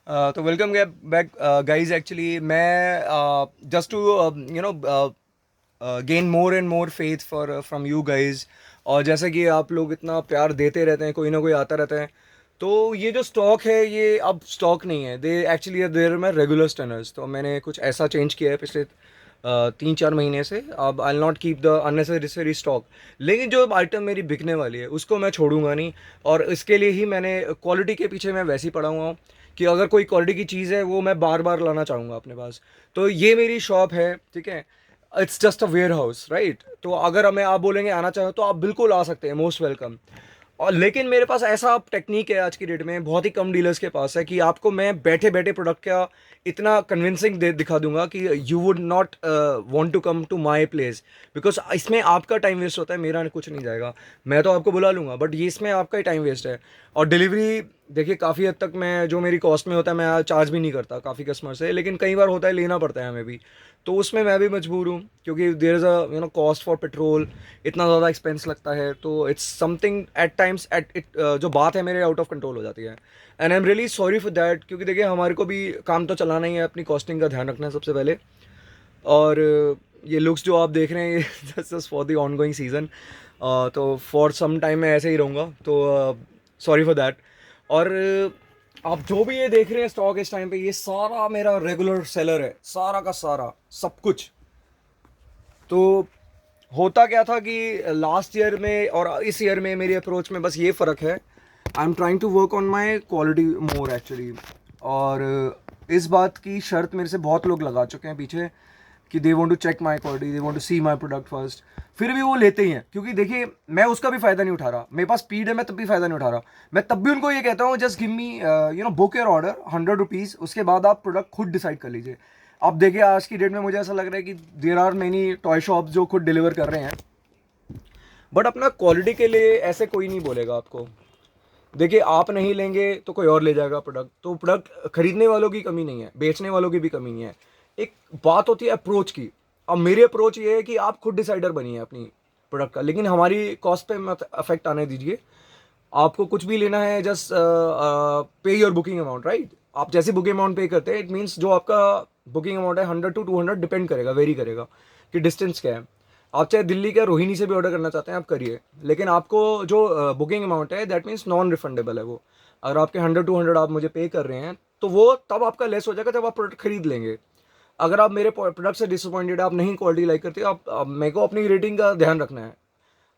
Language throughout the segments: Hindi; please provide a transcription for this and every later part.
तो वेलकम बैक गाइज। एक्चुअली मैं just to gain more and more faith for from you guys. और जैसे कि आप लोग इतना प्यार देते रहते हैं, कोई ना कोई आता रहता है। तो ये जो स्टॉक है ये अब स्टॉक नहीं है, दे एक्चुअली देर में रेगुलर स्टनर्स। तो मैंने कुछ ऐसा चेंज किया है पिछले 3-4 महीने से। अब I not keep the unnecessary stock. लेकिन जो आइटम मेरी बिकने वाली है उसको मैं छोड़ूंगा नहीं। और इसके लिए ही मैंने क्वालिटी के पीछे मैं वैसे ही पड़ा हुआ हूँ कि अगर कोई क्वालिटी की चीज़ है वो मैं बार बार लाना चाहूँगा अपने पास। तो ये मेरी शॉप है, ठीक है। It's just a warehouse, right. तो अगर हमें आप बोलेंगे आना चाहो तो आप बिल्कुल आ सकते हैं, मोस्ट वेलकम। और लेकिन मेरे पास ऐसा टेक्निक है आज की डेट में, बहुत ही कम डीलर्स के पास है, कि आपको मैं बैठे बैठे प्रोडक्ट का इतना कन्विंसिंग दिखा दूंगा कि you would not want to come to my place. Because इसमें आपका टाइम वेस्ट होता है, मेरा कुछ नहीं जाएगा। मैं तो आपको बुला लूंगा बट ये इसमें आपका ही टाइम वेस्ट है। और डिलीवरी देखिए काफ़ी हद तक मैं जो मेरी कॉस्ट में होता है मैं चार्ज भी नहीं करता काफ़ी कस्टमर से, लेकिन कई बार होता है लेना पड़ता है हमें भी। तो उसमें मैं भी मजबूर हूँ क्योंकि there is a cost for petrol, इतना ज़्यादा एक्सपेंस लगता है। तो it's something at times at it, जो बात है मेरे आउट ऑफ कंट्रोल हो जाती है। And I am really sorry for that, क्योंकि देखिए हमारे को भी काम तो चलाना ही है, अपनी कॉस्टिंग का ध्यान रखना है सबसे पहले। और ये लुक्स जो आप देख रहे हैं ये just for the on going season. तो फॉर सम टाइम मैं ऐसे ही रहूँगा, तो सॉरी फॉर दैट। और आप जो भी ये देख रहे हैं स्टॉक इस टाइम पे, ये सारा मेरा रेगुलर सेलर है, सारा का सारा सब कुछ। तो होता क्या था कि लास्ट ईयर में और इस ईयर में मेरी अप्रोच में बस ये फ़र्क है, I am trying to work on my quality more actually. और इस बात की शर्त मेरे से बहुत लोग लगा चुके हैं पीछे कि they want to check my quality, they want to see my product first. फिर भी वो लेते ही हैं, क्योंकि देखिए मैं उसका भी फ़ायदा नहीं उठा रहा, मेरे पास स्पीड है, मैं तब भी फ़ायदा नहीं उठा रहा। मैं तब भी उनको ये कहता हूँ just give me book your order 100 rupees, उसके बाद आप प्रोडक्ट खुद डिसाइड कर लीजिए। अब देखिए आज की डेट में मुझे ऐसा लग रहा है कि there are many toy shop जो खुद डिलीवर कर रहे हैं, बट अपना क्वालिटी के लिए ऐसे कोई नहीं बोलेगा आपको। देखिए आप नहीं लेंगे तो कोई और ले जाएगा प्रोडक्ट। तो प्रोडक्ट खरीदने वालों की कमी नहीं है, बेचने वालों की भी कमी नहीं है। एक बात होती है अप्रोच की। अब मेरी अप्रोच ये है कि आप खुद डिसाइडर बनिए अपनी प्रोडक्ट का, लेकिन हमारी कॉस्ट पे मत अफेक्ट आने दीजिए। आपको कुछ भी लेना है जस्ट पे योर बुकिंग अमाउंट, राइट। आप जैसे बुकिंग अमाउंट पे करते हैं, इट मीन्स जो आपका बुकिंग अमाउंट है 100 to 200 डिपेंड करेगा, वेरी करेगा कि डिस्टेंस क्या है। आप चाहे दिल्ली का रोहिणी से भी ऑर्डर करना चाहते हैं आप करिए, लेकिन आपको जो बुकिंग अमाउंट है दैट मीन्स नॉन रिफंडेबल है वो। अगर आपके 100-200 आप मुझे पे कर रहे हैं तो वो तब आपका लेस हो जाएगा जब आप प्रोडक्ट खरीद लेंगे। अगर आप मेरे प्रोडक्ट से डिसअपॉइंटेड, आप नहीं क्वालिटी लाइक करते, आप मेरे को अपनी रेटिंग का ध्यान रखना है।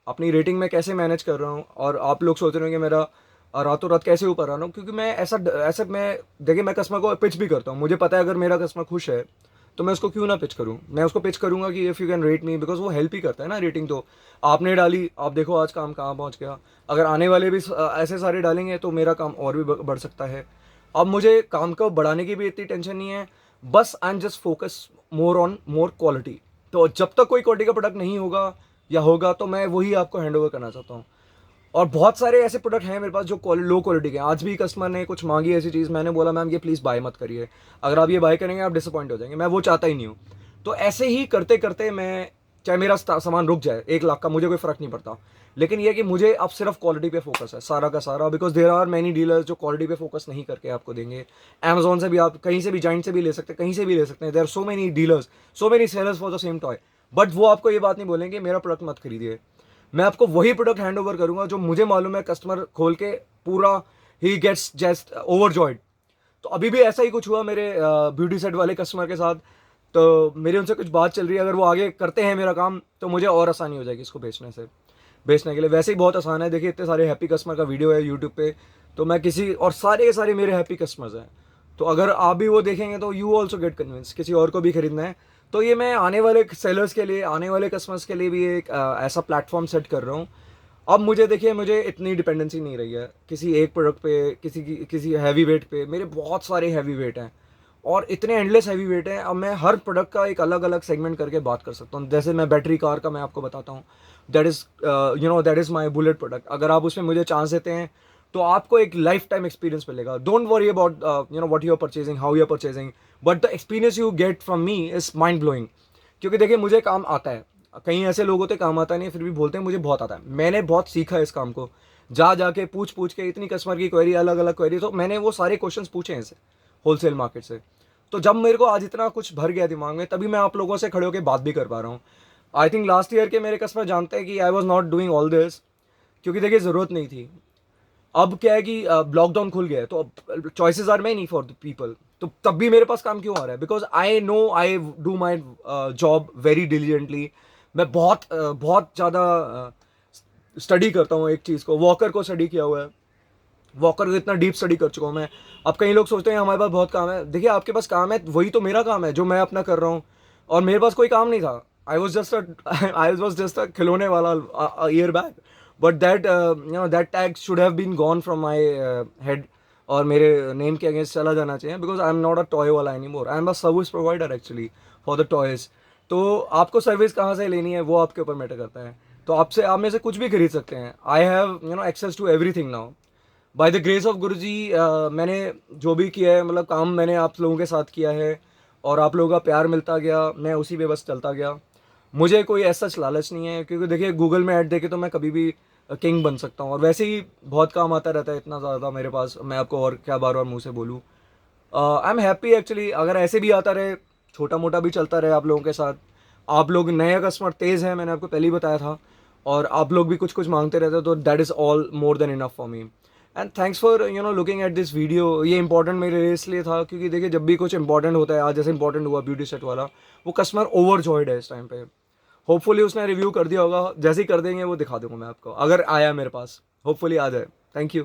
अपनी रेटिंग में कैसे मैनेज कर रहा हूँ, और आप लोग सोच रहे हो कि मेरा रातों रात कैसे ऊपर आ रहा हूँ, क्योंकि मैं ऐसा मैं देखिए मैं कस्टमर को पिच भी करता हूँ। मुझे पता है अगर मेरा कस्टमर खुश है तो मैं उसको क्यों ना पिच करूँ। मैं उसको पिच करूँगा कि if you can rate me, because वो हेल्प ही करता है ना। रेटिंग तो आपने डाली, आप देखो आज काम कहाँ पहुँच गया। अगर आने वाले भी ऐसे सारे डालेंगे तो मेरा काम और भी बढ़ सकता है। अब मुझे काम को बढ़ाने की भी इतनी टेंशन नहीं है, बस I am just focus more on more quality. तो जब तक कोई क्वालिटी का प्रोडक्ट नहीं होगा या होगा तो मैं वही आपको हैंड ओवर करना चाहता हूँ। और बहुत सारे ऐसे प्रोडक्ट हैं मेरे पास जो लो क्वालिटी के हैं। आज भी कस्टमर ने कुछ मांगी ऐसी चीज़, मैंने बोला मैम ये प्लीज़ बाय मत करिए, अगर आप ये बाय करेंगे आप डिसअपॉइंट हो जाएंगे, मैं वो चाहता ही नहीं हूँ। तो ऐसे ही करते करते मैं, चाहे मेरा सामान रुक जाए 1 लाख का, मुझे कोई फ़र्क नहीं पड़ता। लेकिन ये कि मुझे अब सिर्फ क्वालिटी पे फोकस है सारा का सारा, because there are many dealers जो क्वालिटी पे फोकस नहीं करके आपको देंगे। अमेजोन से भी आप कहीं से भी, जाइंट से भी ले सकते हैं, कहीं से भी ले सकते हैं। There are so many dealers, so many sellers for the same toy, but वो आपको ये बात नहीं बोलेंगे मेरा प्रोडक्ट मत खरीदिए। मैं आपको वही प्रोडक्ट हैंड ओवर करूंगा जो मुझे मालूम है कस्टमर खोल के पूरा ही गेट्स जस्ट ओवरजॉयड। तो अभी भी ऐसा ही कुछ हुआ मेरे ब्यूटी सेट वाले कस्टमर के साथ। तो मेरी उनसे कुछ बात चल रही है, अगर वो आगे करते हैं मेरा काम तो मुझे और आसानी हो जाएगी इसको बेचने के लिए। वैसे ही बहुत आसान है, देखिए इतने सारे हैप्पी कस्टमर का वीडियो है यूट्यूब पे। तो मैं किसी और सारे के सारे मेरे हैप्पी कस्टमर्स हैं, तो अगर आप भी वो देखेंगे तो यू ऑल्सो गेट कन्विंस किसी और को भी खरीदना है। तो ये मैं आने वाले सेलर्स के लिए, आने वाले कस्टमर्स के लिए भी एक ऐसा प्लेटफॉर्म सेट कर रहा हूँ। अब मुझे देखिए, मुझे इतनी डिपेंडेंसी नहीं रही है किसी एक प्रोडक्ट पे, किसी हैवी वेट पे। मेरे बहुत सारे हैवी वेट हैं और इतने एंडलेस हैवी वेट हैं। अब मैं हर प्रोडक्ट का एक अलग अलग सेगमेंट करके बात कर सकता हूँ। जैसे मैं बैटरी कार का मैं आपको बताता हूँ, that is my bullet product. अगर आप उसमें मुझे चांस देते हैं तो आपको एक लाइफ टाइम एक्सपीरियंस मिलेगा। Don't worry about what you are purchasing, how you are purchasing, but the experience you get from me is mind blowing. क्योंकि देखिए मुझे काम आता है, कहीं ऐसे लोग होते काम आता नहीं है फिर भी बोलते हैं मुझे बहुत आता है। मैंने बहुत सीखा है इस काम को, जा जाके पूछ पूछ के, इतनी कस्टमर की क्वेरी, अलग अलग क्वेरी, तो मैंने वो सारे क्वेश्चंस पूछे हैं इनसे। होलसेल मार्केट से। तो जब मेरे को आज इतना कुछ भर गया दिमाग में, तभी मैं आप लोगों से खड़े होकर बात भी कर पा रहा हूँ। आई थिंक लास्ट ईयर के मेरे कस्टमर जानते हैं कि I was not doing all this, क्योंकि देखिए ज़रूरत नहीं थी। अब क्या है कि लॉकडाउन खुल गया है, तो अब choices are many for the people. तो तब भी मेरे पास काम क्यों आ रहा है? Because I know I do my job very diligently. मैं बहुत ज़्यादा स्टडी करता हूँ एक चीज़ को। वॉकर को स्टडी किया हुआ है, वॉकर को इतना डीप स्टडी कर चुका हूँ मैं। अब कई लोग सोचते हैं हमारे पास बहुत काम है। देखिए, आपके पास काम है, वही तो मेरा काम है जो मैं अपना कर रहा हूँ। और मेरे पास कोई काम नहीं था। आई वॉज जस्ट अ खिलौने वाला year back. But that that tag should have been gone from my head, और मेरे नेम के अगेंस्ट चला जाना चाहिए। Because I am not a toy वाला any more, I am a service provider actually for the toys. तो आपको सर्विस कहाँ से लेनी है वो आपके ऊपर मैटर करता है। तो आप में से कुछ भी खरीद सकते हैं। I have access to everything now by the grace of Guru ji. मैंने जो भी किया है, मतलब काम मैंने आप लोगों के साथ किया है, और आप लोगों का प्यार मिलता गया, मैं उसी पे बस चलता गया। मुझे कोई ऐसा लालच नहीं है, क्योंकि देखिए गूगल में ऐड देके तो मैं कभी भी किंग बन सकता हूँ, और वैसे ही बहुत काम आता रहता है इतना ज़्यादा मेरे पास। मैं आपको और क्या बार बार मुंह से बोलूँ। आई एम हैप्पी एक्चुअली, अगर ऐसे भी आता रहे, छोटा मोटा भी चलता रहे आप लोगों के साथ। आप लोग नए कस्टमर तेज़ हैं, मैंने आपको पहले ही बताया था, और आप लोग भी कुछ कुछ मांगते रहते हो, तो that is all more than enough for me. And thanks for looking at this video. ये इंपॉर्टेंट मेरे लिए इसलिए था क्योंकि देखिए जब भी कुछ इंपॉर्टेंट होता है, आज जैसे इंपॉर्टेंट हुआ ब्यूटी सेट वाला, वो कस्टमर ओवर जॉयड है इस टाइम पे। होपफुली उसने रिव्यू कर दिया होगा, जैसे ही कर देंगे वो दिखा दूंगा मैं आपको, अगर आया मेरे पास। होपफुली आ जाए। Thank you.